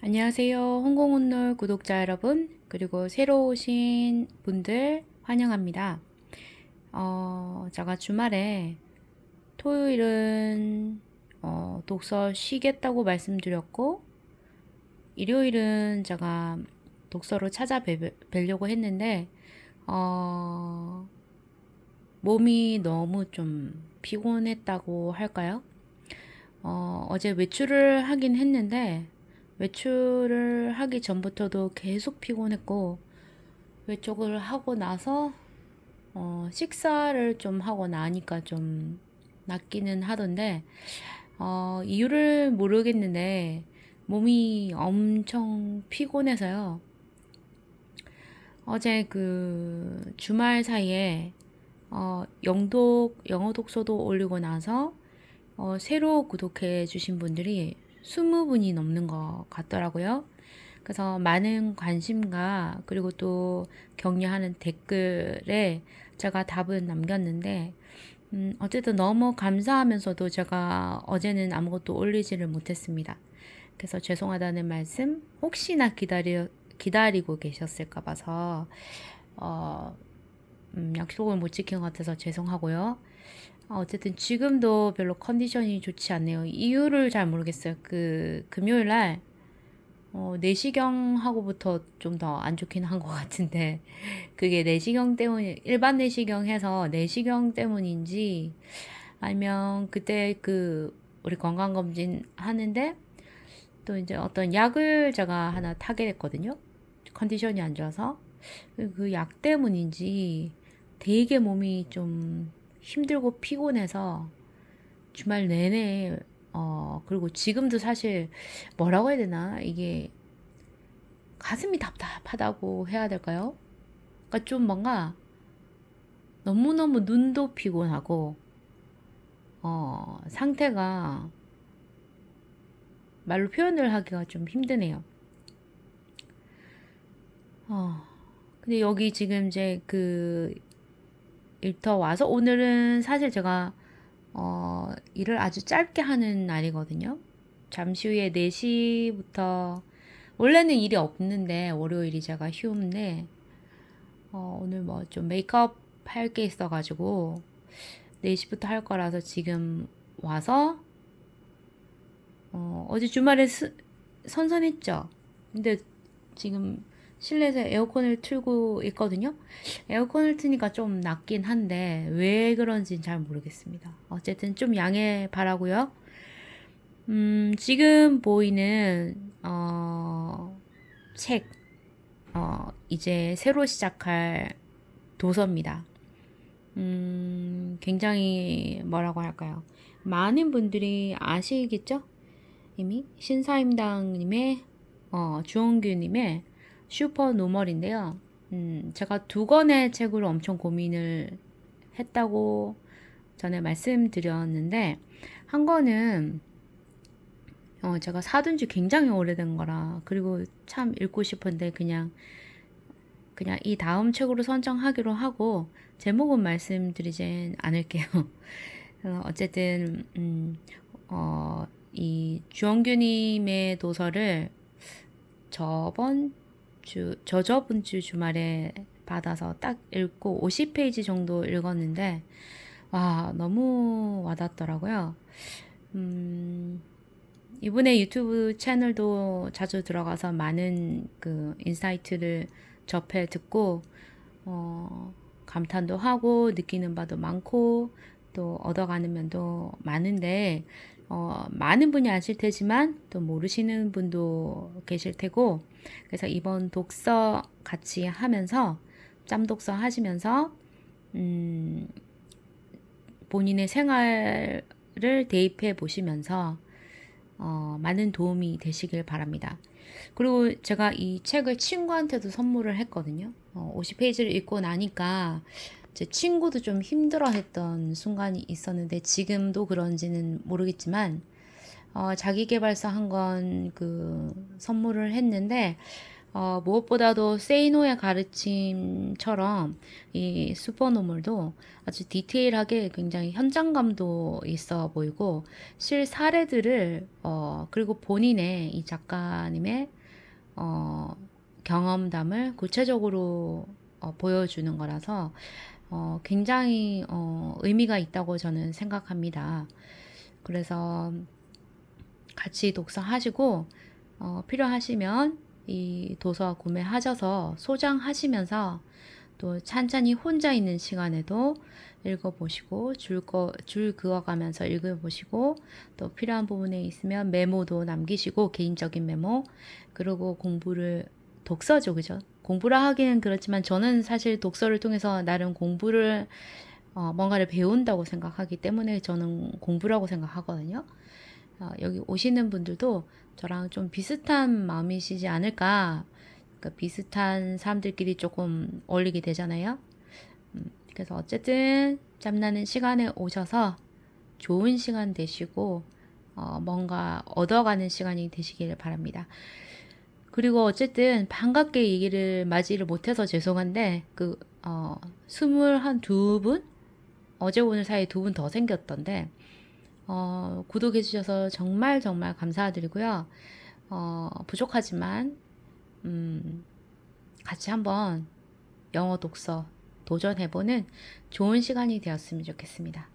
안녕하세요. 홍콩온놀 구독자 여러분, 그리고 새로 오신 분들 환영합니다. 제가 주말에 토요일은 독서 쉬겠다고 말씀드렸고, 일요일은 제가 독서로 찾아뵈려고 했는데, 어, 몸이 너무 좀 피곤했다고 할까요? 어제 외출을 하긴 했는데, 외출을 하기 전부터도 계속 피곤했고, 외출을 하고 나서, 식사를 좀 하고 나니까 좀 낫기는 하던데, 이유를 모르겠는데, 몸이 엄청 피곤해서요. 어제 그 주말 사이에, 영어 독서도 올리고 나서, 새로 구독해 주신 분들이 20분이 넘는 것 같더라고요. 그래서 많은 관심과 그리고 또 격려하는 댓글에 제가 답은 남겼는데, 어쨌든 너무 감사하면서도 제가 어제는 아무것도 올리지를 못했습니다. 그래서 죄송하다는 말씀, 혹시나 기다리고 계셨을까 봐서, 어, 약속을 못 지킨 것 같아서 죄송하고요. 어쨌든 지금도 별로 컨디션이 좋지 않네요. 이유를 잘 모르겠어요. 그 금요일 날 내시경하고부터 좀 더 안 좋긴 한 것 같은데 그게 내시경 때문 일반 내시경 해서 내시경 때문인지 아니면 그때 그 우리 건강검진 하는데 또 이제 어떤 약을 제가 하나 타게 됐거든요. 컨디션이 안 좋아서 그 약 때문인지 되게 몸이 좀 힘들고 피곤해서 주말 내내 그리고 지금도 사실 뭐라고 해야 되나 이게 가슴이 답답하다고 해야 될까요? 그러니까 좀 뭔가 너무너무 눈도 피곤하고 상태가 말로 표현을 하기가 좀 힘드네요. 어, 근데 여기 지금 이제 그 일터 와서 오늘은 사실 제가 일을 아주 짧게 하는 날이거든요. 잠시 후에 4시부터 원래는 일이 없는데 월요일이 제가 휴무인데 오늘 뭐 좀 메이크업 할 게 있어가지고 4시부터 할 거라서 지금 와서 어제 주말에 선선했죠. 근데 지금 실내에서 에어컨을 틀고 있거든요. 에어컨을 트니까 좀 낫긴 한데 왜 그런지는 잘 모르겠습니다. 어쨌든 좀 양해 바라고요. 지금 보이는 책 이제 새로 시작할 도서입니다. 굉장히 뭐라고 할까요? 많은 분들이 아시겠죠? 이미 신사임당님의 주홍규님의 슈퍼 노멀인데요. 제가 두 권의 책으로 엄청 고민을 했다고 전에 말씀드렸는데 한 권은 제가 사둔 지 굉장히 오래된 거라 그리고 참 읽고 싶은데 그냥 이 다음 책으로 선정하기로 하고 제목은 말씀드리진 않을게요. 어쨌든 이 주원규님의 도서를 저저번 주 주말에 받아서 딱 읽고 50페이지 정도 읽었는데 와 너무 와닿더라고요. 이번에 유튜브 채널도 자주 들어가서 많은 그 인사이트를 접해 듣고 감탄도 하고 느끼는 바도 많고 또 얻어가는 면도 많은데 많은 분이 아실 테지만 또 모르시는 분도 계실 테고 그래서 이번 독서 같이 하면서 짬독서 하시면서 본인의 생활을 대입해 보시면서 많은 도움이 되시길 바랍니다. 그리고 제가 이 책을 친구한테도 선물을 했거든요. 50페이지를 읽고 나니까 제 친구도 좀 힘들어했던 순간이 있었는데 지금도 그런지는 모르겠지만 자기계발서 한 권 그 선물을 했는데 무엇보다도 세이노의 가르침처럼 이 슈퍼노멀도 아주 디테일하게 굉장히 현장감도 있어 보이고 실 사례들을 그리고 본인의 이 작가님의 어, 경험담을 구체적으로 보여주는 거라서 굉장히 의미가 있다고 저는 생각합니다. 그래서 같이 독서하시고 필요하시면 이 도서 구매하셔서 소장하시면서 또 찬찬히 혼자 있는 시간에도 읽어보시고 줄 그어가면서 읽어보시고 또 필요한 부분에 있으면 메모도 남기시고 개인적인 메모 그리고 독서죠, 그죠? 공부를 하기는 그렇지만 저는 사실 독서를 통해서 나름 공부를 뭔가를 배운다고 생각하기 때문에 저는 공부라고 생각하거든요. 여기 오시는 분들도 저랑 좀 비슷한 마음이시지 않을까. 그러니까 비슷한 사람들끼리 조금 어울리게 되잖아요. 그래서 어쨌든 짬나는 시간에 오셔서 좋은 시간 되시고 뭔가 얻어가는 시간이 되시기를 바랍니다. 그리고 어쨌든 반갑게 얘기를 맞이를 못해서 죄송한데 22분? 어제 오늘 사이에 2분 더 생겼던데 구독해 주셔서 정말 정말 감사드리고요. 부족하지만 같이 한번 영어 독서 도전해보는 좋은 시간이 되었으면 좋겠습니다.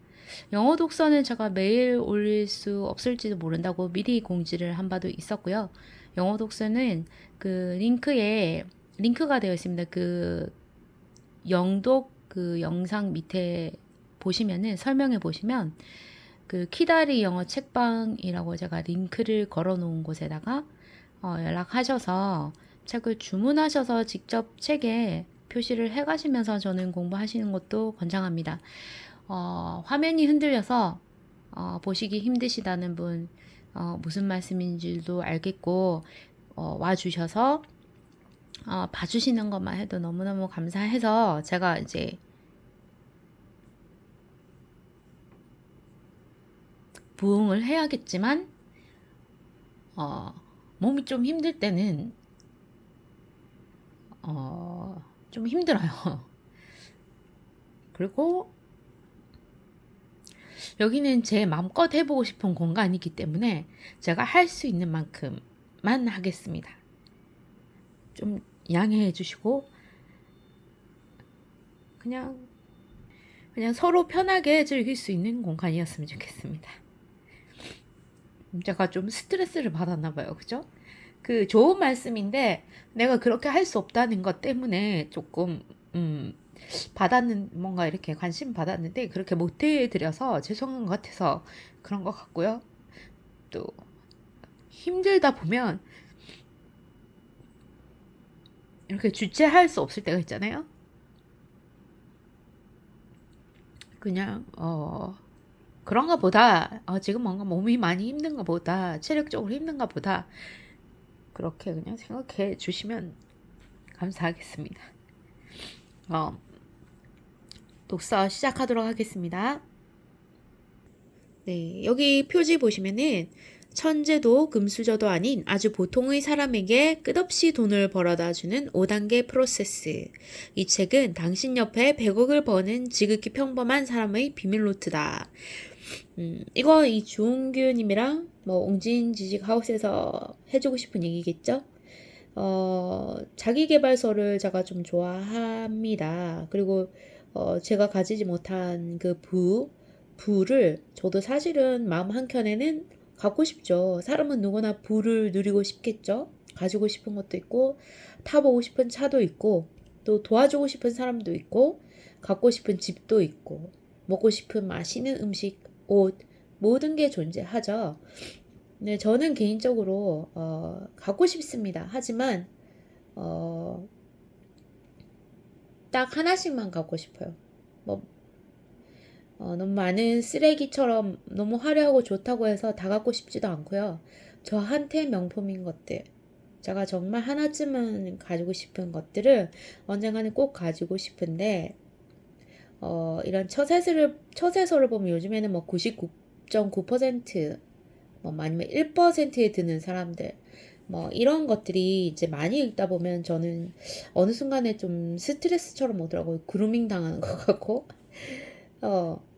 영어 독서는 제가 매일 올릴 수 없을지도 모른다고 미리 공지를 한 바도 있었고요. 영어 독서는 그 링크가 되어 있습니다. 그 영독 그 영상 밑에 보시면은 설명해 보시면 그 키다리 영어 책방이라고 제가 링크를 걸어 놓은 곳에다가 연락하셔서 책을 주문하셔서 직접 책에 표시를 해 가시면서 저는 공부하시는 것도 권장합니다. 화면이 흔들려서 보시기 힘드시다는 분 무슨 말씀인지도 알겠고 와주셔서 봐주시는 것만 해도 너무너무 감사해서 제가 이제 부응을 해야겠지만 몸이 좀 힘들 때는 좀 힘들어요. 그리고 여기는 제 마음껏 해보고 싶은 공간이기 때문에 제가 할 수 있는 만큼만 하겠습니다. 좀 양해해 주시고 그냥 서로 편하게 즐길 수 있는 공간이었으면 좋겠습니다. 제가 좀 스트레스를 받았나 봐요. 그죠? 그 좋은 말씀인데 내가 그렇게 할 수 없다는 것 때문에 조금 뭔가 이렇게 관심 받았는데 그렇게 못 해드려서 죄송한 것 같아서 그런 것 같고요. 또 힘들다 보면 이렇게 주체할 수 없을 때가 있잖아요. 그냥 그런가 보다. 지금 뭔가 몸이 많이 힘든가 보다. 체력적으로 힘든가 보다. 그렇게 그냥 생각해 주시면 감사하겠습니다. 독서 시작하도록 하겠습니다. 네, 여기 표지 보시면은 천재도 금수저도 아닌 아주 보통의 사람에게 끝없이 돈을 벌어다 주는 5단계 프로세스. 이 책은 당신 옆에 100억을 버는 지극히 평범한 사람의 비밀 노트다. 이거 이 주홍규님이랑 옹진 지식하우스에서 해주고 싶은 얘기겠죠? 자기계발서를 제가 좀 좋아합니다. 그리고 제가 가지지 못한 그 부를 저도 사실은 마음 한켠에는 갖고 싶죠. 사람은 누구나 부를 누리고 싶겠죠. 가지고 싶은 것도 있고 타보고 싶은 차도 있고 또 도와주고 싶은 사람도 있고 갖고 싶은 집도 있고 먹고 싶은 맛있는 음식, 옷 모든 게 존재하죠. 네, 저는 개인적으로 갖고 싶습니다. 하지만 딱 하나씩만 갖고 싶어요. 뭐 너무 많은 쓰레기처럼 너무 화려하고 좋다고 해서 다 갖고 싶지도 않고요. 저한테 명품인 것들, 제가 정말 하나쯤은 가지고 싶은 것들을 언젠가는 꼭 가지고 싶은데 이런 처세서를 보면 요즘에는 뭐 99.9% 뭐 아니면 1%에 드는 사람들 뭐 이런 것들이 이제 많이 읽다 보면 저는 어느 순간에 좀 스트레스처럼 오더라고요. 그루밍 당하는 것 같고.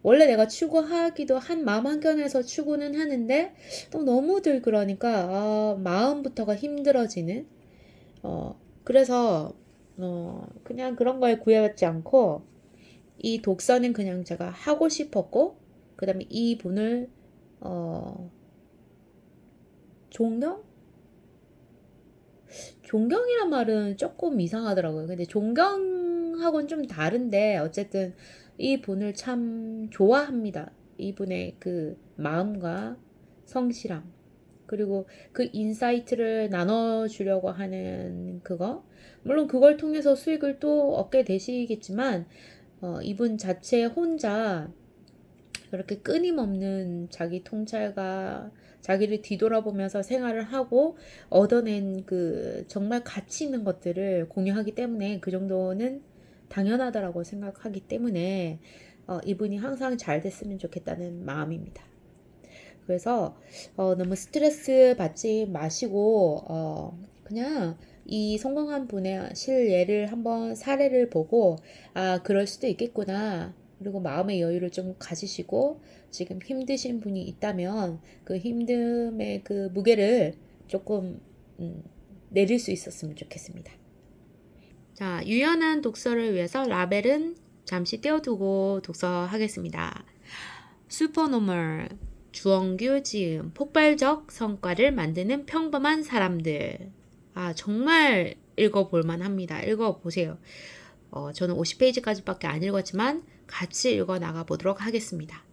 원래 내가 추구하기도 한 마음 한켠에서 추구는 하는데 또 너무들 그러니까 마음부터가 힘들어지는 그래서 그냥 그런 거에 구애받지 않고 이 독서는 그냥 제가 하고 싶었고 그 다음에 이 분을 존경? 존경이란 말은 조금 이상하더라고요. 근데 존경하고는 좀 다른데 어쨌든 이 분을 참 좋아합니다. 이분의 그 마음과 성실함 그리고 그 인사이트를 나눠주려고 하는 그거 물론 그걸 통해서 수익을 또 얻게 되시겠지만 이분 자체 혼자 그렇게 끊임없는 자기 통찰과 자기를 뒤돌아보면서 생활을 하고 얻어낸 그 정말 가치 있는 것들을 공유하기 때문에 그 정도는 당연하다라고 생각하기 때문에 이분이 항상 잘 됐으면 좋겠다는 마음입니다. 그래서 너무 스트레스 받지 마시고 그냥 이 성공한 분의 실예를 한번 사례를 보고 그럴 수도 있겠구나. 그리고 마음의 여유를 좀 가지시고 지금 힘드신 분이 있다면 그 힘듦의 그 무게를 조금 내릴 수 있었으면 좋겠습니다. 자, 유연한 독서를 위해서 라벨은 잠시 떼어두고 독서하겠습니다. 슈퍼노멀 주엉규 지음 폭발적 성과를 만드는 평범한 사람들. 정말 읽어볼만 합니다. 읽어보세요. 저는 50페이지까지밖에 안 읽었지만 같이 읽어 나가 보도록 하겠습니다.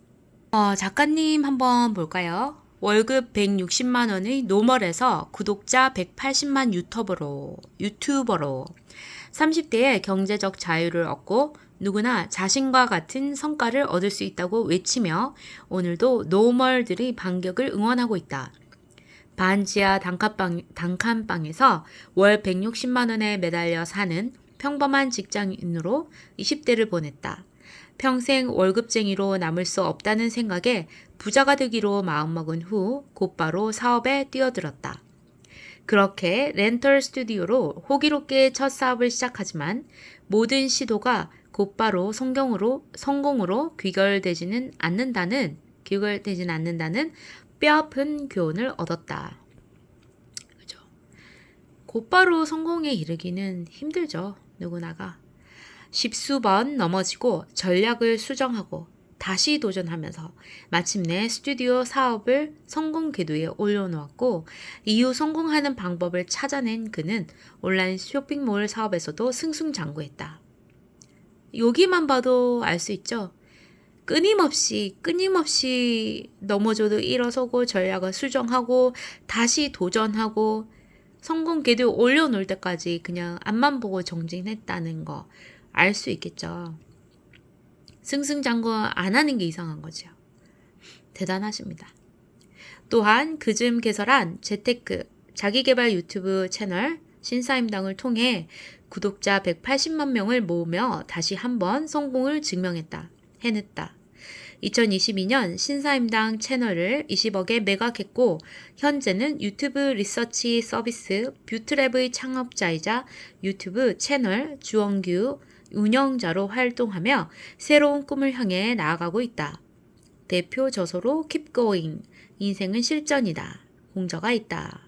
작가님 한번 볼까요? 월급 160만 원의 노멀에서 구독자 180만 유튜버로 30대에 경제적 자유를 얻고 누구나 자신과 같은 성과를 얻을 수 있다고 외치며 오늘도 노멀들의 반격을 응원하고 있다. 반지하 단칸방에서 월 160만 원에 매달려 사는 평범한 직장인으로 20대를 보냈다. 평생 월급쟁이로 남을 수 없다는 생각에 부자가 되기로 마음먹은 후 곧바로 사업에 뛰어들었다. 그렇게 렌털 스튜디오로 호기롭게 첫 사업을 시작하지만 모든 시도가 곧바로 성공으로 귀결되지는 않는다는 뼈아픈 교훈을 얻었다. 그죠? 곧바로 성공에 이르기는 힘들죠. 누구나가. 십수번 넘어지고 전략을 수정하고 다시 도전하면서 마침내 스튜디오 사업을 성공 궤도에 올려놓았고 이후 성공하는 방법을 찾아낸 그는 온라인 쇼핑몰 사업에서도 승승장구했다. 여기만 봐도 알 수 있죠. 끊임없이 넘어져도 일어서고 전략을 수정하고 다시 도전하고 성공 궤도에 올려놓을 때까지 그냥 앞만 보고 정진했다는 거 알 수 있겠죠. 승승장구 안 하는 게 이상한 거죠. 대단하십니다. 또한 그즘 개설한 재테크 자기개발 유튜브 채널 신사임당을 통해 구독자 180만 명을 모으며 다시 한번 성공을 해냈다. 2022년 신사임당 채널을 20억에 매각했고 현재는 유튜브 리서치 서비스 뷰트랩의 창업자이자 유튜브 채널 주엉규 운영자로 활동하며 새로운 꿈을 향해 나아가고 있다. 대표 저서로 Keep Going, 인생은 실전이다. 공저가 있다.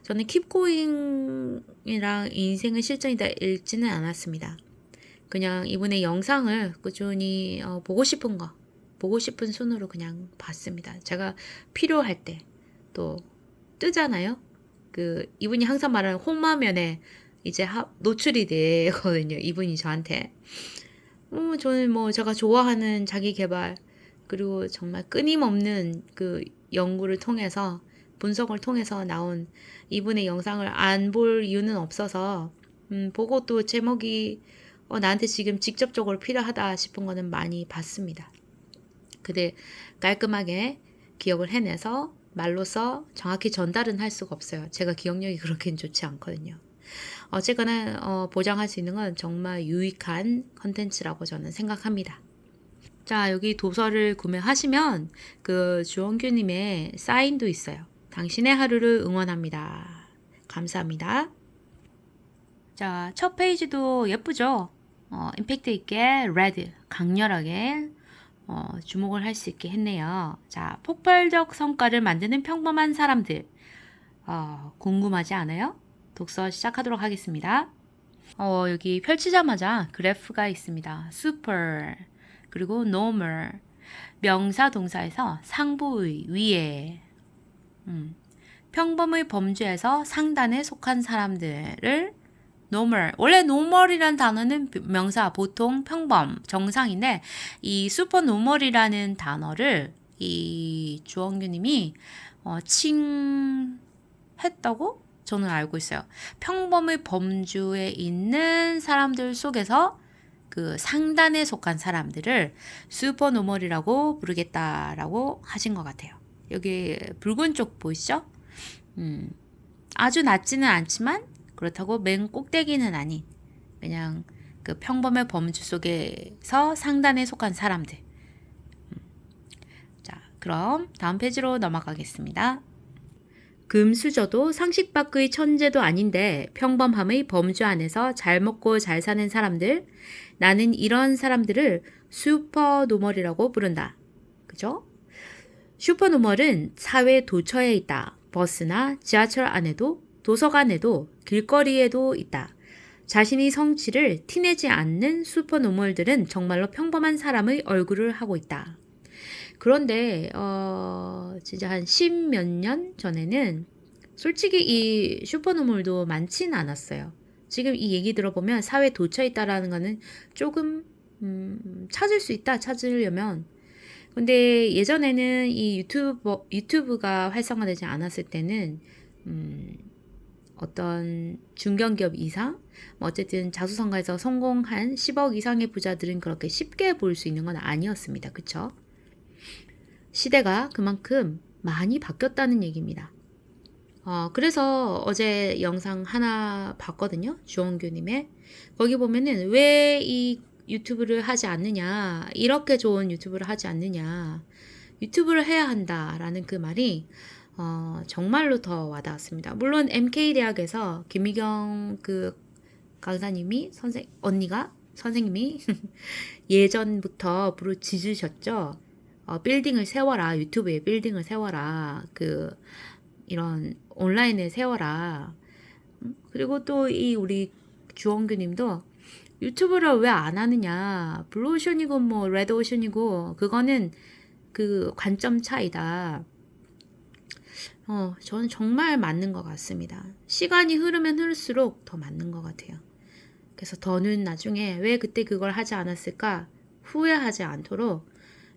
저는 Keep Going이랑 인생은 실전이다 읽지는 않았습니다. 그냥 이분의 영상을 꾸준히 보고 싶은 손으로 그냥 봤습니다. 제가 필요할 때 또 뜨잖아요. 이분이 항상 말하는 홈화면에 이제 노출이 되거든요. 이분이 저한테. 저는 제가 좋아하는 자기 개발 그리고 정말 끊임없는 그 연구를 통해서 분석을 통해서 나온 이분의 영상을 안 볼 이유는 없어서 보고 또 제목이 나한테 지금 직접적으로 필요하다 싶은 거는 많이 봤습니다. 근데 깔끔하게 기억을 해내서 말로써 정확히 전달은 할 수가 없어요. 제가 기억력이 그렇게는 좋지 않거든요. 어쨌거나 보장할 수 있는 건 정말 유익한 컨텐츠라고 저는 생각합니다. 자, 여기 도서를 구매하시면 주원규님의 사인도 있어요. 당신의 하루를 응원합니다. 감사합니다. 자, 첫 페이지도 예쁘죠? 임팩트 있게 레드, 강렬하게 주목을 할 수 있게 했네요. 자, 폭발적 성과를 만드는 평범한 사람들. 궁금하지 않아요? 독서 시작하도록 하겠습니다. 여기 펼치자마자 그래프가 있습니다. super, 그리고 normal. 명사 동사에서 상부의, 위에. 평범의 범주에서 상단에 속한 사람들을 normal. 원래 normal이라는 단어는 명사, 보통, 평범, 정상인데 이 supernormal이라는 단어를 이 주원규님이 칭했다고 저는 알고 있어요. 평범의 범주에 있는 사람들 속에서 그 상단에 속한 사람들을 슈퍼노멀이라고 부르겠다라고 하신 것 같아요. 여기 붉은 쪽 보이시죠? 아주 낮지는 않지만 그렇다고 맨 꼭대기는 아닌 그냥 그 평범의 범주 속에서 상단에 속한 사람들. 자, 그럼 다음 페이지로 넘어가겠습니다. 금수저도 상식 밖의 천재도 아닌데 평범함의 범주 안에서 잘 먹고 잘 사는 사람들, 나는 이런 사람들을 슈퍼노멀이라고 부른다. 그죠? 슈퍼노멀은 사회 도처에 있다. 버스나 지하철 안에도, 도서관에도, 길거리에도 있다. 자신의 성취를 티내지 않는 슈퍼노멀들은 정말로 평범한 사람의 얼굴을 하고 있다. 그런데 진짜 한 10몇 년 전에는 솔직히 이 슈퍼노멀도 많지는 않았어요. 지금 이 얘기 들어보면 사회 도처에 있다라는 거는 조금 찾을 수 있다. 찾으려면. 근데 예전에는 이 유튜브가 활성화되지 않았을 때는 어떤 중견기업 이상, 뭐 어쨌든 자수성가에서 성공한 10억 이상의 부자들은 그렇게 쉽게 볼 수 있는 건 아니었습니다. 그쵸? 시대가 그만큼 많이 바뀌었다는 얘기입니다. 그래서 어제 영상 하나 봤거든요. 주원규님의. 거기 보면은 왜 이 유튜브를 하지 않느냐, 이렇게 좋은 유튜브를 하지 않느냐, 유튜브를 해야 한다라는 그 말이 정말로 더 와닿았습니다. 물론 MK대학에서 김미경 그 강사님이 선생님이 예전부터 부르짖으셨죠. 빌딩을 세워라. 유튜브에 빌딩을 세워라. 이런 온라인에 세워라. 그리고 또 이 우리 주원규님도 유튜브를 왜 안 하느냐. 블루오션이고 뭐 레드오션이고 그거는 그 관점 차이다. 저는 정말 맞는 것 같습니다. 시간이 흐르면 흐를수록 더 맞는 것 같아요. 그래서 더는 나중에 왜 그때 그걸 하지 않았을까 후회하지 않도록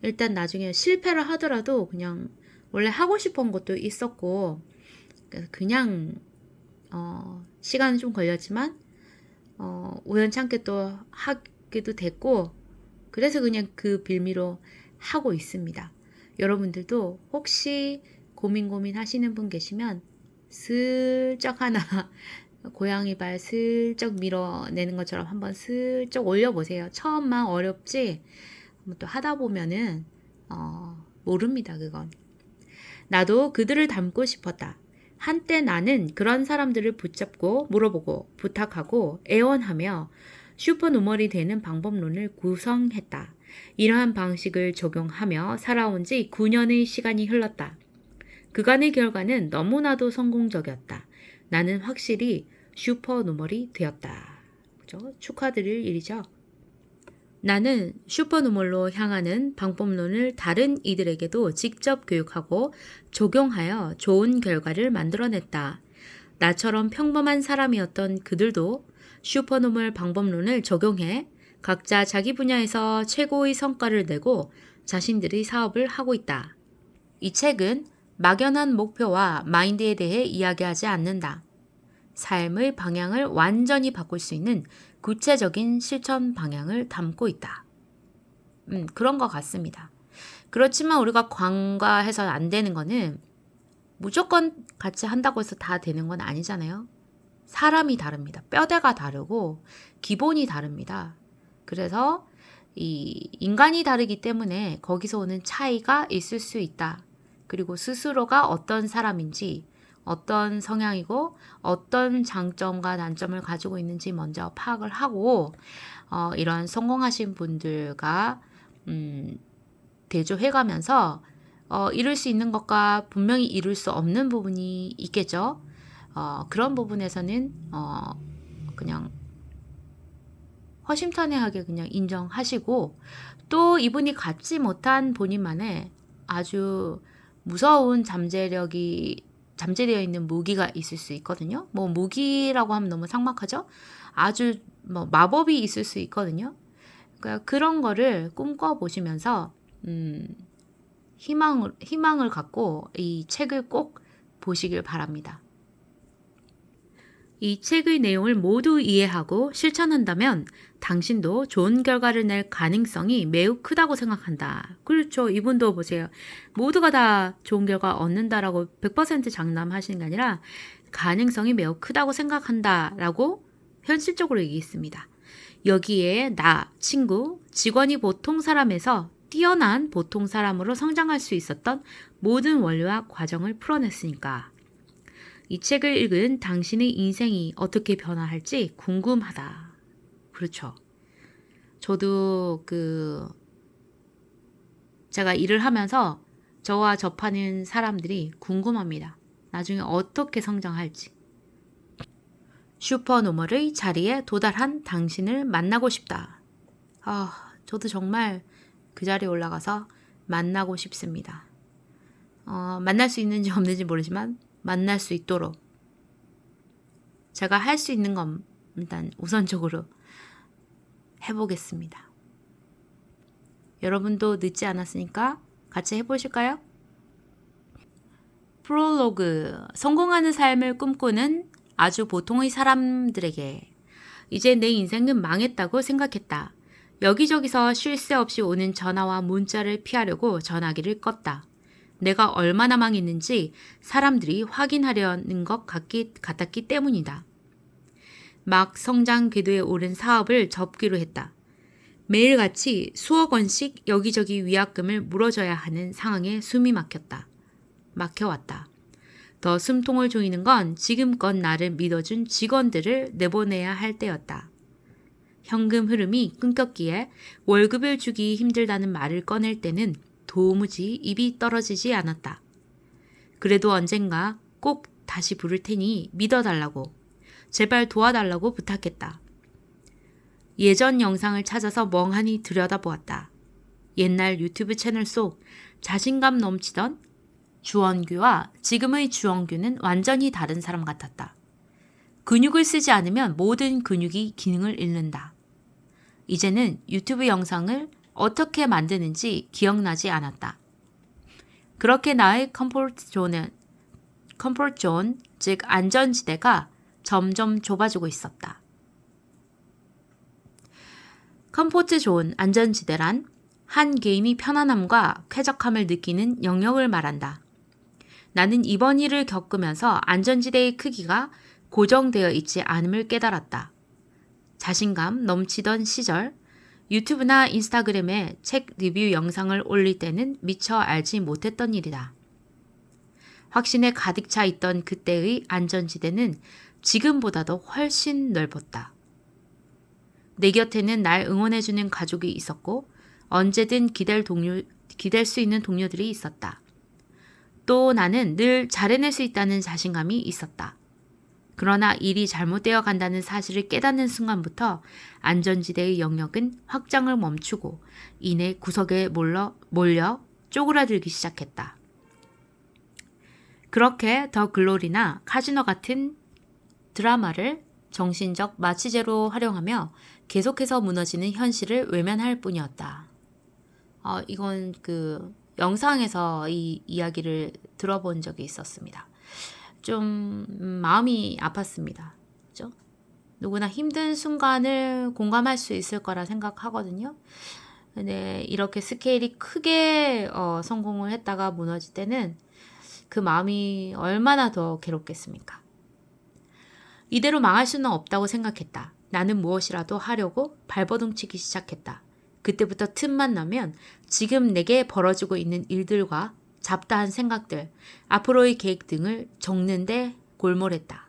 일단 나중에 실패를 하더라도 그냥 원래 하고 싶은 것도 있었고 그냥 시간은 좀 걸렸지만 우연찮게 또 하기도 됐고 그래서 그냥 그 빌미로 하고 있습니다. 여러분들도 혹시 고민 하시는 분 계시면 슬쩍 하나 고양이 발 슬쩍 밀어내는 것처럼 한번 슬쩍 올려보세요. 처음만 어렵지 또 하다 보면은 모릅니다. 그건. 나도 그들을 닮고 싶었다. 한때 나는 그런 사람들을 붙잡고 물어보고 부탁하고 애원하며 슈퍼노멀이 되는 방법론을 구성했다. 이러한 방식을 적용하며 살아온 지 9년의 시간이 흘렀다. 그간의 결과는 너무나도 성공적이었다. 나는 확실히 슈퍼노멀이 되었다. 그죠? 축하드릴 일이죠. 나는 슈퍼노멀로 향하는 방법론을 다른 이들에게도 직접 교육하고 적용하여 좋은 결과를 만들어냈다. 나처럼 평범한 사람이었던 그들도 슈퍼노멀 방법론을 적용해 각자 자기 분야에서 최고의 성과를 내고 자신들의 사업을 하고 있다. 이 책은 막연한 목표와 마인드에 대해 이야기하지 않는다. 삶의 방향을 완전히 바꿀 수 있는 구체적인 실천 방향을 담고 있다. 그런 것 같습니다. 그렇지만 우리가 관과해서 안 되는 거는 무조건 같이 한다고 해서 다 되는 건 아니잖아요. 사람이 다릅니다. 뼈대가 다르고 기본이 다릅니다. 그래서 이 인간이 다르기 때문에 거기서 오는 차이가 있을 수 있다. 그리고 스스로가 어떤 사람인지 어떤 성향이고 어떤 장점과 단점을 가지고 있는지 먼저 파악을 하고 이런 성공하신 분들과 대조해가면서 이룰 수 있는 것과 분명히 이룰 수 없는 부분이 있겠죠. 그런 부분에서는 그냥 허심탄회하게 그냥 인정하시고 또 이분이 갖지 못한 본인만의 아주 무서운 잠재되어 있는 무기가 있을 수 있거든요. 뭐 무기라고 하면 너무 삭막하죠. 아주 뭐 마법이 있을 수 있거든요. 그러니까 그런 거를 꿈꿔 보시면서 희망을 갖고 이 책을 꼭 보시길 바랍니다. 이 책의 내용을 모두 이해하고 실천한다면 당신도 좋은 결과를 낼 가능성이 매우 크다고 생각한다. 그렇죠. 이분도 보세요. 모두가 다 좋은 결과 얻는다라고 100% 장담하시는 게 아니라 가능성이 매우 크다고 생각한다라고 현실적으로 얘기했습니다. 여기에 나, 친구, 직원이 보통 사람에서 뛰어난 보통 사람으로 성장할 수 있었던 모든 원리와 과정을 풀어냈으니까. 이 책을 읽은 당신의 인생이 어떻게 변화할지 궁금하다. 그렇죠. 저도 제가 일을 하면서 저와 접하는 사람들이 궁금합니다. 나중에 어떻게 성장할지. 슈퍼노멀의 자리에 도달한 당신을 만나고 싶다. 저도 정말 그 자리에 올라가서 만나고 싶습니다. 만날 수 있는지 없는지 모르지만 만날 수 있도록 제가 할 수 있는 건 일단 우선적으로 해보겠습니다. 여러분도 늦지 않았으니까 같이 해보실까요? 프롤로그, 성공하는 삶을 꿈꾸는 아주 보통의 사람들에게 이제 내 인생은 망했다고 생각했다. 여기저기서 쉴 새 없이 오는 전화와 문자를 피하려고 전화기를 껐다. 내가 얼마나 망했는지 사람들이 확인하려는 것 같았기 때문이다. 막 성장 궤도에 오른 사업을 접기로 했다. 매일같이 수억 원씩 여기저기 위약금을 물어줘야 하는 상황에 숨이 막혀왔다. 더 숨통을 조이는 건 지금껏 나를 믿어준 직원들을 내보내야 할 때였다. 현금 흐름이 끊겼기에 월급을 주기 힘들다는 말을 꺼낼 때는 도무지 입이 떨어지지 않았다. 그래도 언젠가 꼭 다시 부를 테니 믿어달라고, 제발 도와달라고 부탁했다. 예전 영상을 찾아서 멍하니 들여다보았다. 옛날 유튜브 채널 속 자신감 넘치던 주원규와 지금의 주원규는 완전히 다른 사람 같았다. 근육을 쓰지 않으면 모든 근육이 기능을 잃는다. 이제는 유튜브 영상을 어떻게 만드는지 기억나지 않았다. 그렇게 나의 컴포트 존, 즉 안전지대가 점점 좁아지고 있었다. 컴포트 존, 안전지대란 한 개인이 편안함과 쾌적함을 느끼는 영역을 말한다. 나는 이번 일을 겪으면서 안전지대의 크기가 고정되어 있지 않음을 깨달았다. 자신감 넘치던 시절, 유튜브나 인스타그램에 책 리뷰 영상을 올릴 때는 미처 알지 못했던 일이다. 확신에 가득 차 있던 그때의 안전지대는 지금보다도 훨씬 넓었다. 내 곁에는 날 응원해주는 가족이 있었고 언제든 기댈 수 있는 동료들이 있었다. 또 나는 늘 잘해낼 수 있다는 자신감이 있었다. 그러나 일이 잘못되어 간다는 사실을 깨닫는 순간부터 안전지대의 영역은 확장을 멈추고 이내 구석에 몰려 쪼그라들기 시작했다. 그렇게 더 글로리나 카지노 같은 드라마를 정신적 마취제로 활용하며 계속해서 무너지는 현실을 외면할 뿐이었다. 이건 영상에서 이 이야기를 들어본 적이 있었습니다. 좀 마음이 아팠습니다. 그죠? 누구나 힘든 순간을 공감할 수 있을 거라 생각하거든요. 근데 이렇게 스케일이 크게 성공을 했다가 무너질 때는 그 마음이 얼마나 더 괴롭겠습니까? 이대로 망할 수는 없다고 생각했다. 나는 무엇이라도 하려고 발버둥치기 시작했다. 그때부터 틈만 나면 지금 내게 벌어지고 있는 일들과 잡다한 생각들, 앞으로의 계획 등을 적는데 골몰했다.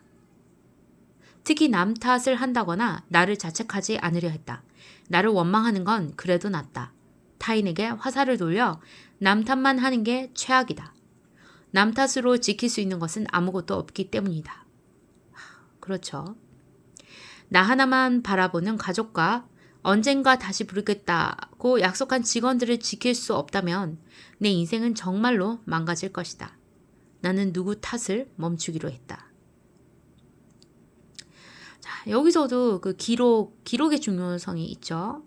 특히 남 탓을 한다거나 나를 자책하지 않으려 했다. 나를 원망하는 건 그래도 낫다. 타인에게 화살을 돌려 남 탓만 하는 게 최악이다. 남 탓으로 지킬 수 있는 것은 아무것도 없기 때문이다. 그렇죠. 나 하나만 바라보는 가족과 언젠가 다시 부르겠다고 약속한 직원들을 지킬 수 없다면 내 인생은 정말로 망가질 것이다. 나는 누구 탓을 멈추기로 했다. 자, 여기서도 그 기록의 중요성이 있죠.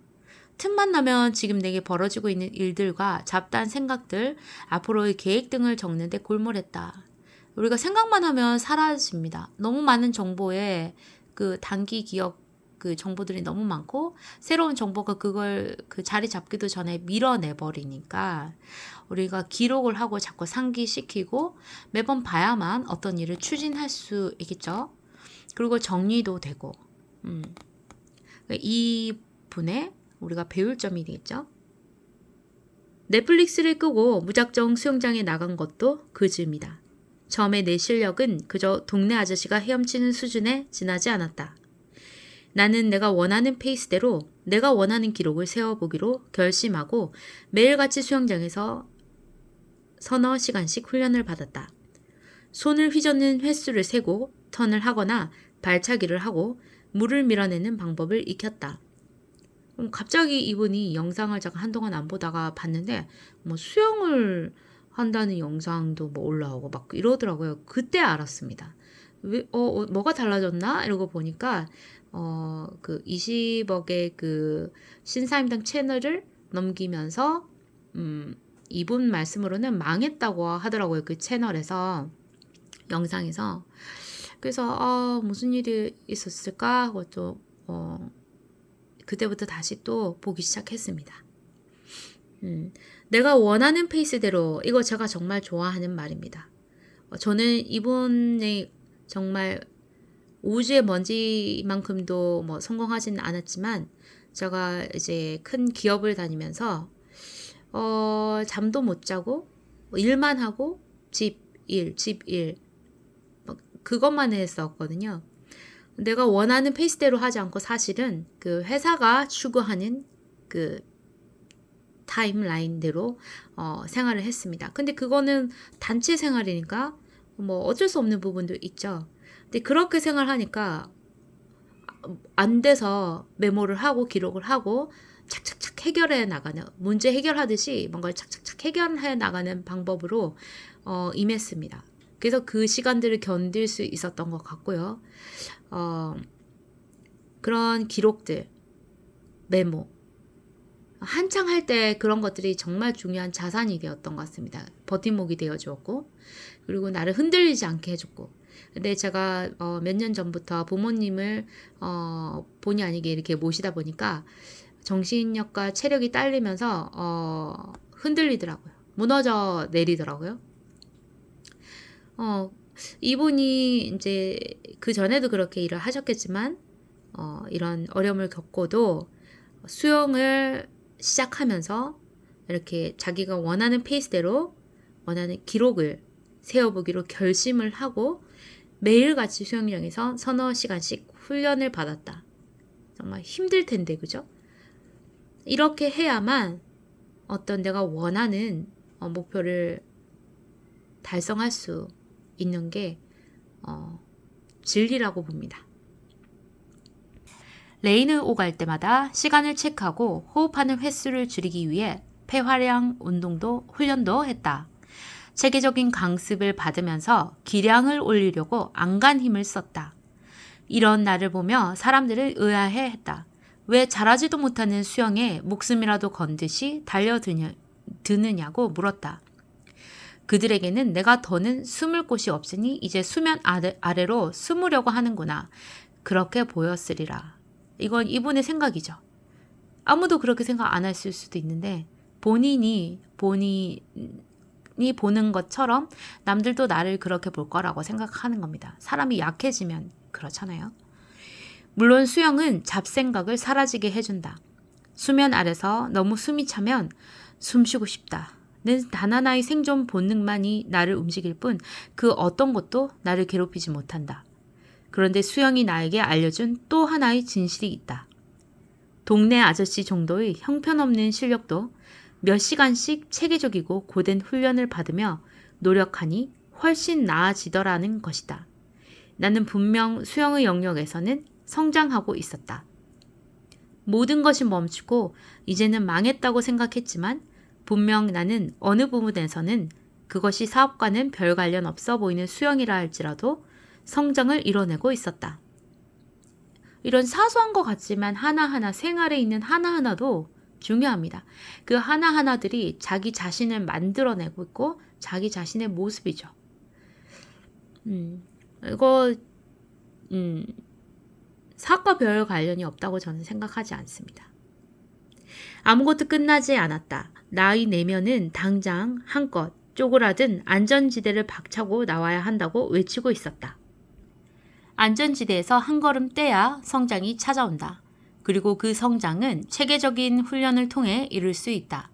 틈만 나면 지금 내게 벌어지고 있는 일들과 잡다한 생각들, 앞으로의 계획 등을 적는데 골몰했다. 우리가 생각만 하면 사라집니다. 너무 많은 정보에 그 단기 기억 그 정보들이 너무 많고 새로운 정보가 그걸 그 자리 잡기도 전에 밀어내버리니까 우리가 기록을 하고 자꾸 상기시키고 매번 봐야만 어떤 일을 추진할 수 있겠죠. 그리고 정리도 되고 이 분의 우리가 배울 점이 되겠죠. 넷플릭스를 끄고 무작정 수영장에 나간 것도 그 즈입니다. 처음에 내 실력은 그저 동네 아저씨가 헤엄치는 수준에 지나지 않았다. 나는 내가 원하는 페이스대로 내가 원하는 기록을 세워보기로 결심하고 매일같이 수영장에서 서너 시간씩 훈련을 받았다. 손을 휘젓는 횟수를 세고 턴을 하거나 발차기를 하고 물을 밀어내는 방법을 익혔다. 갑자기 이분이 영상을 제가 한동안 안 보다가 봤는데 뭐 수영을 한다는 영상도 뭐 올라오고 막 이러더라고요. 그때 알았습니다. 왜, 뭐가 달라졌나? 이러고 보니까 그 20억의 그 신사임당 채널을 넘기면서 이분 말씀으로는 망했다고 하더라고요. 그 채널에서 영상에서. 그래서 무슨 일이 있었을까 하고 또 그때부터 다시 또 보기 시작했습니다. 내가 원하는 페이스대로 이거 제가 정말 좋아하는 말입니다. 저는 이분의 정말 우주의 먼지만큼도 뭐 성공하지는 않았지만 제가 이제 큰 기업을 다니면서 잠도 못 자고 일만 하고 집 일 그것만 했었거든요. 내가 원하는 페이스대로 하지 않고 사실은 그 회사가 추구하는 그 타임라인대로 생활을 했습니다. 근데 그거는 단체 생활이니까 뭐 어쩔 수 없는 부분도 있죠. 근데 그렇게 생활하니까 안 돼서 메모를 하고 기록을 하고 착착착 해결해 나가는 문제 해결하듯이 뭔가를 착착착 해결해 나가는 방법으로 임했습니다. 그래서 그 시간들을 견딜 수 있었던 것 같고요. 그런 기록들, 메모 한창 할 때 그런 것들이 정말 중요한 자산이 되었던 것 같습니다. 버팀목이 되어주었고 그리고 나를 흔들리지 않게 해줬고 근데 제가 몇 년 전부터 부모님을 본의 아니게 이렇게 모시다 보니까 정신력과 체력이 딸리면서 흔들리더라고요. 무너져 내리더라고요. 이분이 이제 그 전에도 그렇게 일을 하셨겠지만 이런 어려움을 겪고도 수영을 시작하면서 이렇게 자기가 원하는 페이스대로 원하는 기록을 세워보기로 결심을 하고 매일같이 수영장에서 서너 시간씩 훈련을 받았다. 정말 힘들 텐데 그죠? 이렇게 해야만 어떤 내가 원하는 목표를 달성할 수 있는 게 진리라고 봅니다. 레인을 오갈 때마다 시간을 체크하고 호흡하는 횟수를 줄이기 위해 폐활량 운동도 훈련도 했다. 체계적인 강습을 받으면서 기량을 올리려고 안간 힘을 썼다. 이런 나를 보며 사람들을 의아해했다. 왜 잘하지도 못하는 수영에 목숨이라도 건 듯이 달려드느냐고 물었다. 그들에게는 내가 더는 숨을 곳이 없으니 이제 수면 아래로 숨으려고 하는구나. 그렇게 보였으리라. 이건 이분의 생각이죠. 아무도 그렇게 생각 안 했을 수도 있는데 본인이 보는 것처럼 남들도 나를 그렇게 볼 거라고 생각하는 겁니다. 사람이 약해지면 그렇잖아요. 물론 수영은 잡생각을 사라지게 해준다. 수면 아래서 너무 숨이 차면 숨 쉬고 싶다. 는 단 하나의 생존 본능만이 나를 움직일 뿐 그 어떤 것도 나를 괴롭히지 못한다. 그런데 수영이 나에게 알려준 또 하나의 진실이 있다. 동네 아저씨 정도의 형편없는 실력도 몇 시간씩 체계적이고 고된 훈련을 받으며 노력하니 훨씬 나아지더라는 것이다. 나는 분명 수영의 영역에서는 성장하고 있었다. 모든 것이 멈추고 이제는 망했다고 생각했지만 분명 나는 어느 부분에서는 그것이 사업과는 별 관련 없어 보이는 수영이라 할지라도 성장을 이뤄내고 있었다. 이런 사소한 것 같지만 하나하나 생활에 있는 하나하나도 중요합니다. 그 하나하나들이 자기 자신을 만들어내고 있고 자기 자신의 모습이죠. 이거 사업과 별 관련이 없다고 저는 생각하지 않습니다. 아무것도 끝나지 않았다. 나의 내면은 당장 한껏 쪼그라든 안전지대를 박차고 나와야 한다고 외치고 있었다. 안전지대에서 한 걸음 떼야 성장이 찾아온다. 그리고 그 성장은 체계적인 훈련을 통해 이룰 수 있다.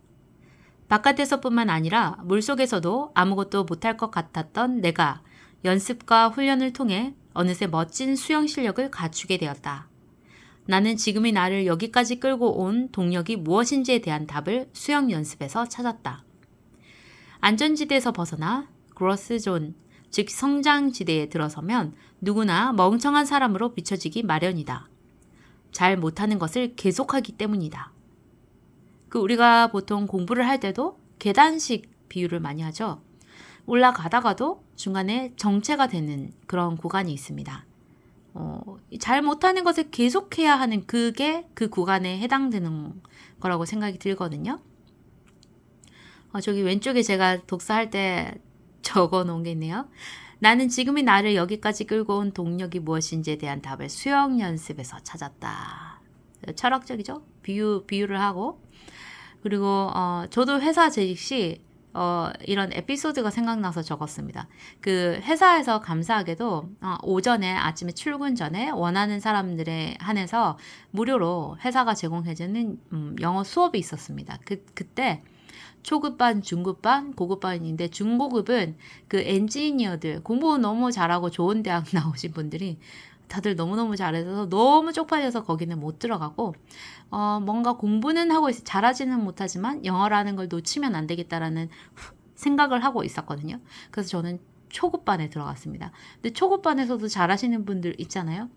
바깥에서뿐만 아니라 물속에서도 아무것도 못할 것 같았던 내가 연습과 훈련을 통해 어느새 멋진 수영 실력을 갖추게 되었다. 나는 지금의 나를 여기까지 끌고 온 동력이 무엇인지에 대한 답을 수영 연습에서 찾았다. 안전지대에서 벗어나 그로스존, 즉 성장지대에 들어서면 누구나 멍청한 사람으로 비춰지기 마련이다. 잘 못하는 것을 계속하기 때문이다. 우리가 보통 공부를 할 때도 계단식 비유를 많이 하죠. 올라가다가도 중간에 정체가 되는 그런 구간이 있습니다. 잘 못하는 것을 계속해야 하는 그게 그 구간에 해당되는 거라고 생각이 들거든요. 저기 왼쪽에 제가 독서할 때 적어 놓은 게 있네요. 나는 지금의 나를 여기까지 끌고 온 동력이 무엇인지에 대한 답을 수영 연습에서 찾았다. 철학적이죠? 비유를 하고. 그리고 저도 회사 재직 시 이런 에피소드가 생각나서 적었습니다. 그 회사에서 감사하게도 오전에 아침에 출근 전에 원하는 사람들에 한해서 무료로 회사가 제공해주는 영어 수업이 있었습니다. 그때 초급반, 중급반, 고급반인데 중고급은 그 엔지니어들 공부 너무 잘하고 좋은 대학 나오신 분들이 다들 너무너무 잘해서 너무 쪽팔려서 거기는 못 들어가고 뭔가 공부는 하고 잘하지는 못하지만 영어라는 걸 놓치면 안 되겠다라는 생각을 하고 있었거든요. 그래서 저는 초급반에 들어갔습니다. 근데 초급반에서도 잘하시는 분들 있잖아요.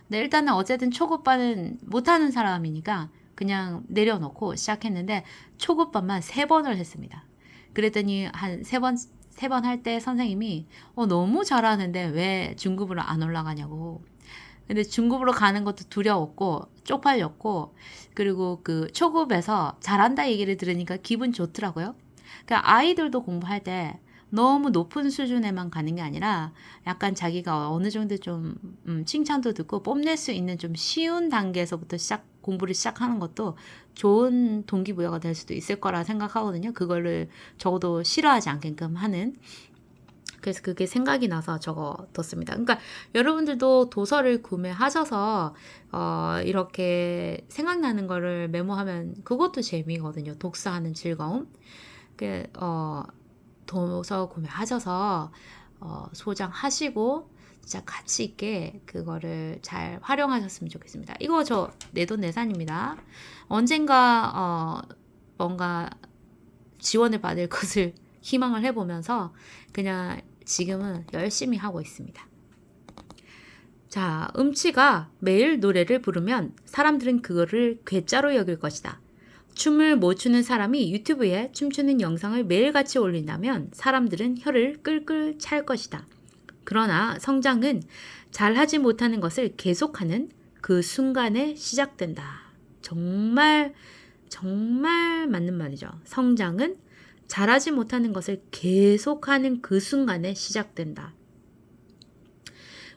근데 일단은 어쨌든 초급반은 못하는 사람이니까 그냥 내려놓고 시작했는데 초급반만 3번을 했습니다. 그랬더니 한 3번 할 때 선생님이 너무 잘하는데 왜 중급으로 안 올라가냐고. 근데 중급으로 가는 것도 두려웠고 쪽팔렸고 그리고 그 초급에서 잘한다 얘기를 들으니까 기분 좋더라고요. 그러니까 아이들도 공부할 때 너무 높은 수준에만 가는 게 아니라 약간 자기가 어느 정도 좀 칭찬도 듣고 뽐낼 수 있는 좀 쉬운 단계에서부터 공부를 시작하는 것도 좋은 동기부여가 될 수도 있을 거라 생각하거든요. 그거를 적어도 싫어하지 않게끔 하는. 그래서 그게 생각이 나서 적어뒀습니다. 그러니까 여러분들도 도서를 구매하셔서 이렇게 생각나는 거를 메모하면 그것도 재미거든요. 독서하는 즐거움. 도서 구매하셔서 소장하시고 진짜 가치 있게 그거를 잘 활용하셨으면 좋겠습니다. 이거 저 내돈내산입니다. 언젠가 뭔가 지원을 받을 것을 희망을 해보면서 그냥 지금은 열심히 하고 있습니다. 자, 음치가 매일 노래를 부르면 사람들은 그거를 괴짜로 여길 것이다. 춤을 못 추는 사람이 유튜브에 춤추는 영상을 매일같이 올린다면 사람들은 혀를 끌끌 찰 것이다. 그러나 성장은 잘하지 못하는 것을 계속하는 그 순간에 시작된다. 정말 맞는 말이죠. 성장은 잘하지 못하는 것을 계속하는 그 순간에 시작된다.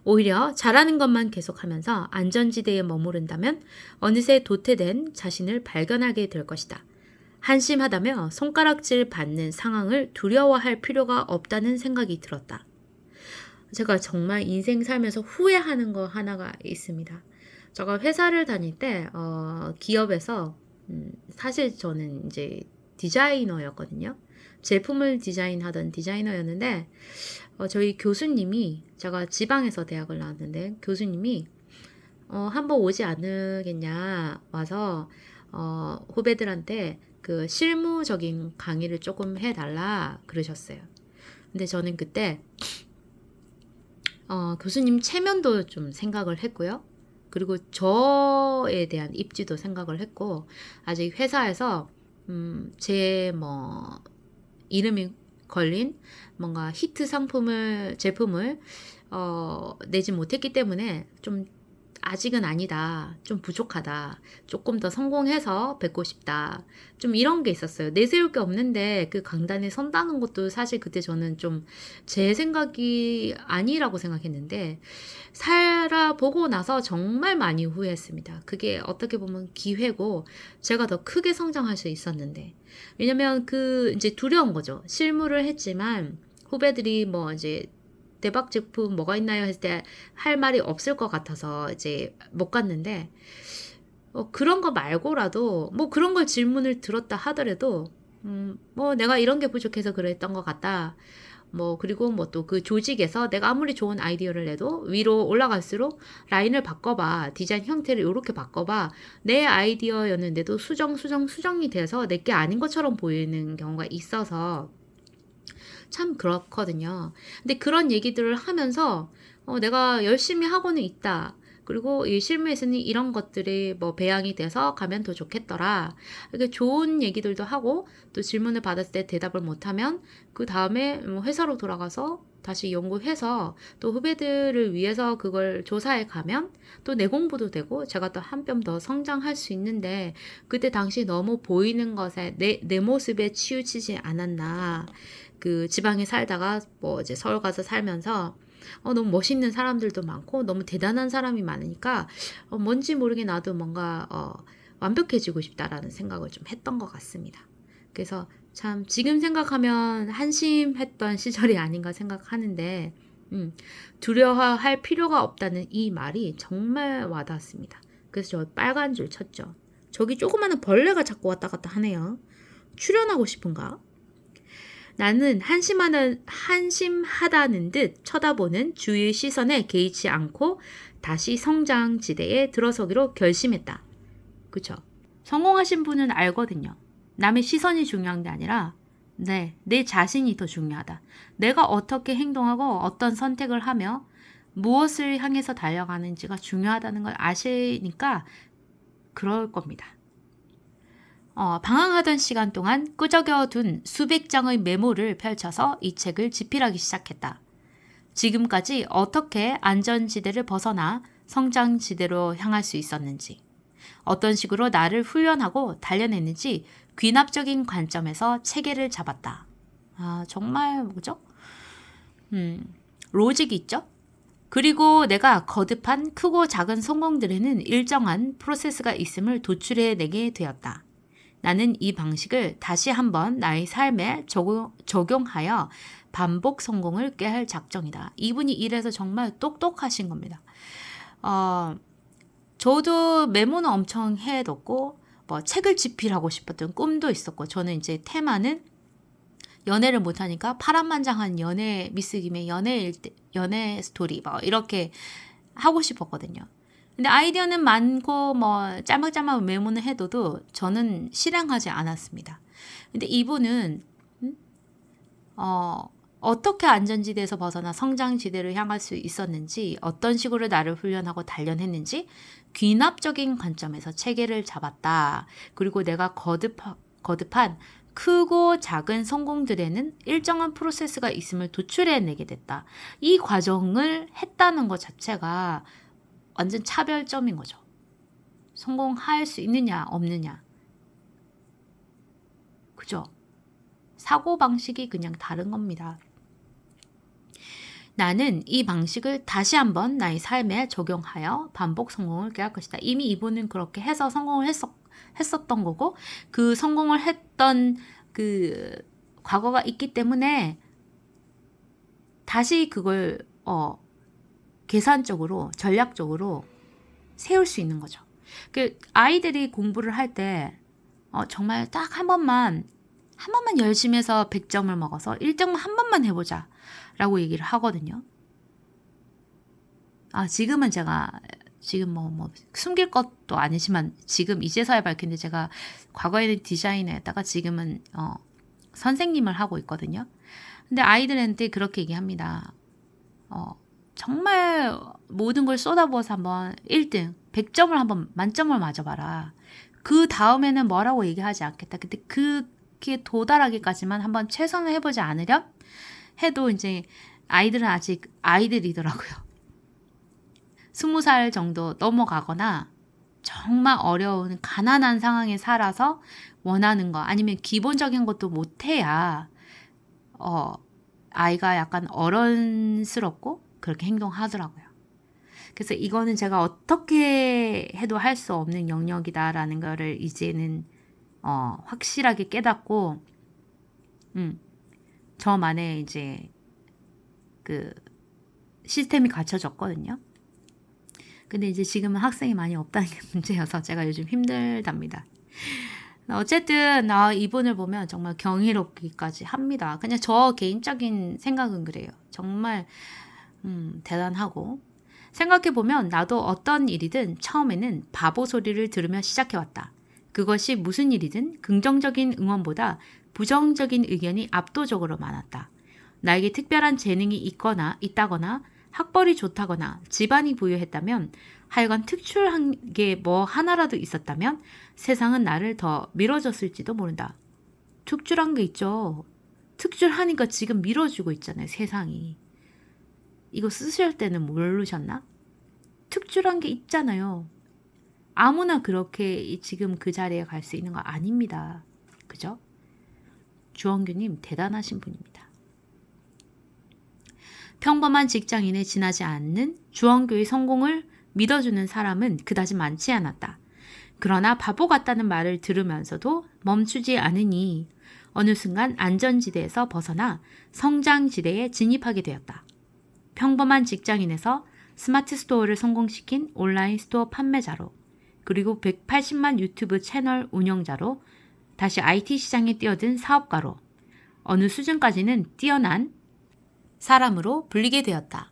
오히려 잘하는 것만 계속하면서 안전지대에 머무른다면 어느새 도태된 자신을 발견하게 될 것이다. 한심하다며 손가락질 받는 상황을 두려워할 필요가 없다는 생각이 들었다. 제가 정말 인생 살면서 후회하는 거 하나가 있습니다. 제가 회사를 다닐 때 기업에서 사실 저는 이제 디자이너였거든요. 제품을 디자인하던 디자이너였는데 저희 교수님이 제가 지방에서 대학을 나왔는데 교수님이 한번 오지 않으겠냐 와서 후배들한테 그 실무적인 강의를 조금 해달라 그러셨어요. 근데 저는 그때 교수님 체면도 좀 생각을 했고요. 그리고 저에 대한 입지도 생각을 했고 아직 회사에서 제 뭐 이름이 걸린 뭔가 히트 제품을 내지 못했기 때문에 좀 아직은 아니다. 좀 부족하다. 조금 더 성공해서 뵙고 싶다. 좀 이런 게 있었어요. 내세울 게 없는데 그 강단에 선다는 것도 사실 그때 저는 좀 제 생각이 아니라고 생각했는데 살아보고 나서 정말 많이 후회했습니다. 그게 어떻게 보면 기회고 제가 더 크게 성장할 수 있었는데 왜냐면 그 이제 두려운 거죠. 실무를 했지만 후배들이 뭐 이제 대박 제품 뭐가 있나요? 했을 때 할 말이 없을 것 같아서 이제 못 갔는데 그런 거 말고라도 뭐 그런 걸 질문을 들었다 하더라도 뭐 내가 이런 게 부족해서 그랬던 것 같다. 뭐 그리고 뭐 또 그 조직에서 내가 아무리 좋은 아이디어를 내도 위로 올라갈수록 라인을 바꿔봐. 디자인 형태를 이렇게 바꿔봐. 내 아이디어였는데도 수정이 돼서 내게 아닌 것처럼 보이는 경우가 있어서 참 그렇거든요. 근데 그런 얘기들을 하면서 내가 열심히 하고는 있다. 그리고 이 실무에서는 이런 것들이 뭐 배양이 돼서 가면 더 좋겠더라. 이렇게 좋은 얘기들도 하고 또 질문을 받았을 때 대답을 못하면 그 다음에 회사로 돌아가서 다시 연구해서 또 후배들을 위해서 그걸 조사해 가면 또 내 공부도 되고 제가 또 한 뼘 더 성장할 수 있는데 그때 당시 너무 보이는 것에 내 모습에 치우치지 않았나. 그 지방에 살다가 뭐 이제 서울 가서 살면서 너무 멋있는 사람들도 많고 너무 대단한 사람이 많으니까 뭔지 모르게 나도 뭔가 완벽해지고 싶다라는 생각을 좀 했던 것 같습니다. 그래서 참 지금 생각하면 한심했던 시절이 아닌가 생각하는데 두려워할 필요가 없다는 이 말이 정말 와닿았습니다. 그래서 저 빨간 줄 쳤죠. 저기 조그마한 벌레가 자꾸 왔다 갔다 하네요. 출연하고 싶은가? 나는 한심하다는 듯 쳐다보는 주위의 시선에 개의치 않고 다시 성장지대에 들어서기로 결심했다. 그쵸? 성공하신 분은 알거든요. 남의 시선이 중요한 게 아니라 내 자신이 더 중요하다. 내가 어떻게 행동하고 어떤 선택을 하며 무엇을 향해서 달려가는지가 중요하다는 걸 아시니까 그럴 겁니다. 방황하던 시간 동안 끄적여 둔 수백 장의 메모를 펼쳐서 이 책을 집필하기 시작했다. 지금까지 어떻게 안전지대를 벗어나 성장지대로 향할 수 있었는지, 어떤 식으로 나를 훈련하고 단련했는지 귀납적인 관점에서 체계를 잡았다. 정말 뭐죠? 로직이 있죠? 그리고 내가 거듭한 크고 작은 성공들에는 일정한 프로세스가 있음을 도출해내게 되었다. 나는 이 방식을 다시 한번 나의 삶에 적용하여 반복 성공을 꾀할 작정이다. 이분이 이래서 정말 똑똑하신 겁니다. 저도 메모는 엄청 해뒀고 뭐 책을 집필하고 싶었던 꿈도 있었고 저는 이제 테마는 연애를 못하니까 파란만장한 연애 미스김의 연애 스토리 뭐 이렇게 하고 싶었거든요. 근데 아이디어는 많고 뭐 짤막짤막 메모는 해둬도 저는 실행하지 않았습니다. 근데 이분은 어떻게 안전지대에서 벗어나 성장지대를 향할 수 있었는지 어떤 식으로 나를 훈련하고 단련했는지 귀납적인 관점에서 체계를 잡았다. 그리고 내가 거듭한 크고 작은 성공들에는 일정한 프로세스가 있음을 도출해내게 됐다. 이 과정을 했다는 것 자체가 완전 차별점인 거죠. 성공할 수 있느냐 없느냐. 그죠? 사고방식이 그냥 다른 겁니다. 나는 이 방식을 다시 한번 나의 삶에 적용하여 반복 성공을 꾀할 것이다. 이미 이분은 그렇게 해서 성공을 했었던 거고 그 성공을 했던 그 과거가 있기 때문에 다시 그걸 계산적으로 전략적으로 세울 수 있는 거죠. 그 아이들이 공부를 할 때 정말 딱 한 번만 한 번만 열심히 해서 100점을 먹어서 1등만 한 번만 해보자 라고 얘기를 하거든요. 지금은 제가 지금 뭐 숨길 것도 아니지만 지금 이제서야 밝힌데 제가 과거에는 디자이너 했다가 지금은 선생님을 하고 있거든요. 근데 아이들한테 그렇게 얘기합니다. 정말 모든 걸 쏟아부어서 한번 1등 100점을 한번 만점을 맞아봐라. 그 다음에는 뭐라고 얘기하지 않겠다. 근데 그게 도달하기까지만 한번 최선을 해보지 않으렴 해도 이제 아이들은 아직 아이들이더라고요. 20살 정도 넘어가거나 정말 어려운 가난한 상황에 살아서 원하는 거 아니면 기본적인 것도 못해야 아이가 약간 어른스럽고 그렇게 행동하더라고요. 그래서 이거는 제가 어떻게 해도 할 수 없는 영역이다라는 거를 이제는 확실하게 깨닫고 저만의 이제 그 시스템이 갖춰졌거든요. 근데 이제 지금은 학생이 많이 없다는 게 문제여서 제가 요즘 힘들답니다. 어쨌든 이분을 보면 정말 경이롭기까지 합니다. 그냥 저 개인적인 생각은 그래요. 정말 대단하고 생각해보면 나도 어떤 일이든 처음에는 바보 소리를 들으며 시작해왔다. 그것이 무슨 일이든 긍정적인 응원보다 부정적인 의견이 압도적으로 많았다. 나에게 특별한 재능이 있다거나 학벌이 좋다거나 집안이 부유했다면 하여간 특출한 게 뭐 하나라도 있었다면 세상은 나를 더 밀어줬을지도 모른다. 특출한 게 있죠. 특출하니까 지금 밀어주고 있잖아요. 세상이. 이거 쓰실 때는 모르셨나? 특출한 게 있잖아요. 아무나 그렇게 지금 그 자리에 갈 수 있는 거 아닙니다. 그죠? 주원규님 대단하신 분입니다. 평범한 직장인에 지나지 않는 주원규의 성공을 믿어주는 사람은 그다지 많지 않았다. 그러나 바보 같다는 말을 들으면서도 멈추지 않으니 어느 순간 안전지대에서 벗어나 성장지대에 진입하게 되었다. 평범한 직장인에서 스마트 스토어를 성공시킨 온라인 스토어 판매자로, 그리고 180만 유튜브 채널 운영자로, 다시 IT 시장에 뛰어든 사업가로, 어느 수준까지는 뛰어난 사람으로 불리게 되었다.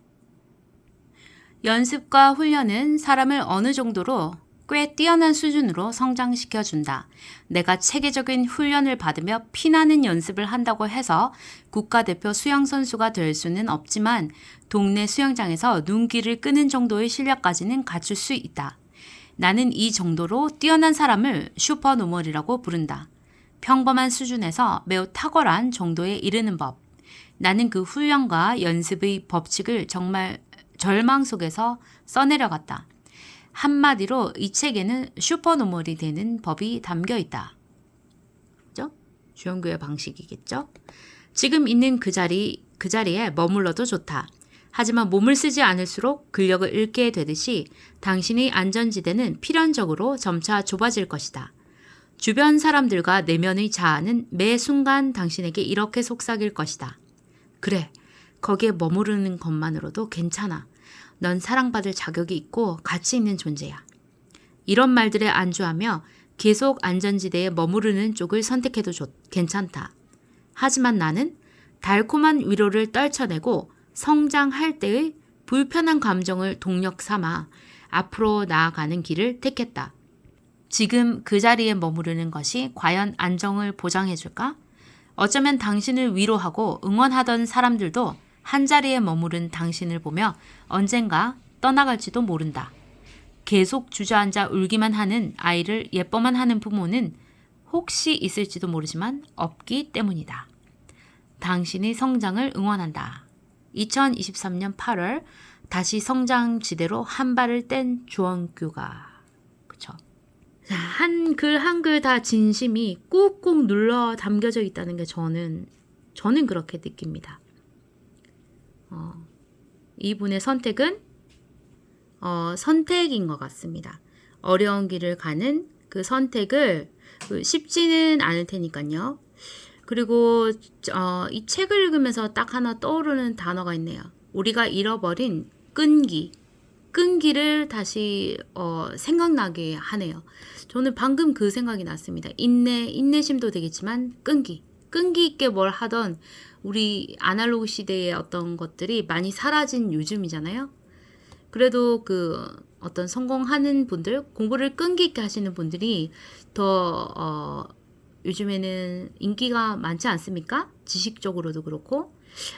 연습과 훈련은 사람을 어느 정도로 꽤 뛰어난 수준으로 성장시켜준다. 내가 체계적인 훈련을 받으며 피나는 연습을 한다고 해서 국가대표 수영선수가 될 수는 없지만 동네 수영장에서 눈길을 끄는 정도의 실력까지는 갖출 수 있다. 나는 이 정도로 뛰어난 사람을 슈퍼노멀이라고 부른다. 평범한 수준에서 매우 탁월한 정도에 이르는 법. 나는 그 훈련과 연습의 법칙을 정말 절망 속에서 써내려갔다. 한마디로 이 책에는 슈퍼노멀이 되는 법이 담겨 있다. 그죠? 주영규의 방식이겠죠? 지금 있는 그 자리에 머물러도 좋다. 하지만 몸을 쓰지 않을수록 근력을 잃게 되듯이 당신의 안전지대는 필연적으로 점차 좁아질 것이다. 주변 사람들과 내면의 자아는 매 순간 당신에게 이렇게 속삭일 것이다. 그래, 거기에 머무르는 것만으로도 괜찮아. 넌 사랑받을 자격이 있고 가치 있는 존재야. 이런 말들에 안주하며 계속 안전지대에 머무르는 쪽을 선택해도 괜찮다. 하지만 나는 달콤한 위로를 떨쳐내고 성장할 때의 불편한 감정을 동력 삼아 앞으로 나아가는 길을 택했다. 지금 그 자리에 머무르는 것이 과연 안정을 보장해줄까? 어쩌면 당신을 위로하고 응원하던 사람들도 한자리에 머무른 당신을 보며 언젠가 떠나갈지도 모른다. 계속 주저앉아 울기만 하는 아이를 예뻐만 하는 부모는 혹시 있을지도 모르지만 없기 때문이다. 당신의 성장을 응원한다. 2023년 8월 다시 성장지대로 한 발을 뗀 주원규가. 그쵸? 한글 한글 다 진심이 꾹꾹 눌러 담겨져 있다는 게 저는 그렇게 느낍니다. 이분의 선택은 선택인 것 같습니다. 어려운 길을 가는 그 선택을 쉽지는 않을 테니까요. 그리고 이 책을 읽으면서 딱 하나 떠오르는 단어가 있네요. 우리가 잃어버린 끈기를 다시 생각나게 하네요. 저는 방금 그 생각이 났습니다. 인내심도 되겠지만 끈기. 끈기 있게 뭘 하던 우리 아날로그 시대의 어떤 것들이 많이 사라진 요즘이잖아요. 그래도 그 어떤 성공하는 분들, 공부를 끈기 있게 하시는 분들이 더 요즘에는 인기가 많지 않습니까? 지식적으로도 그렇고.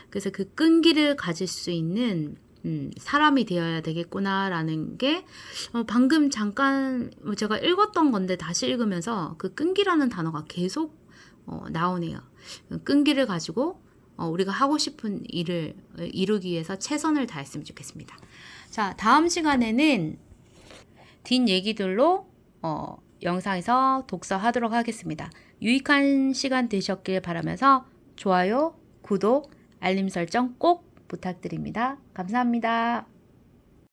그래서 그 끈기를 가질 수 있는 사람이 되어야 되겠구나라는 게 방금 잠깐 제가 읽었던 건데 다시 읽으면서 그 끈기라는 단어가 계속 나오네요. 끈기를 가지고 우리가 하고 싶은 일을 이루기 위해서 최선을 다했으면 좋겠습니다. 자, 다음 시간에는 뒷 얘기들로 영상에서 독서하도록 하겠습니다. 유익한 시간 되셨길 바라면서 좋아요, 구독, 알림 설정 꼭 부탁드립니다. 감사합니다.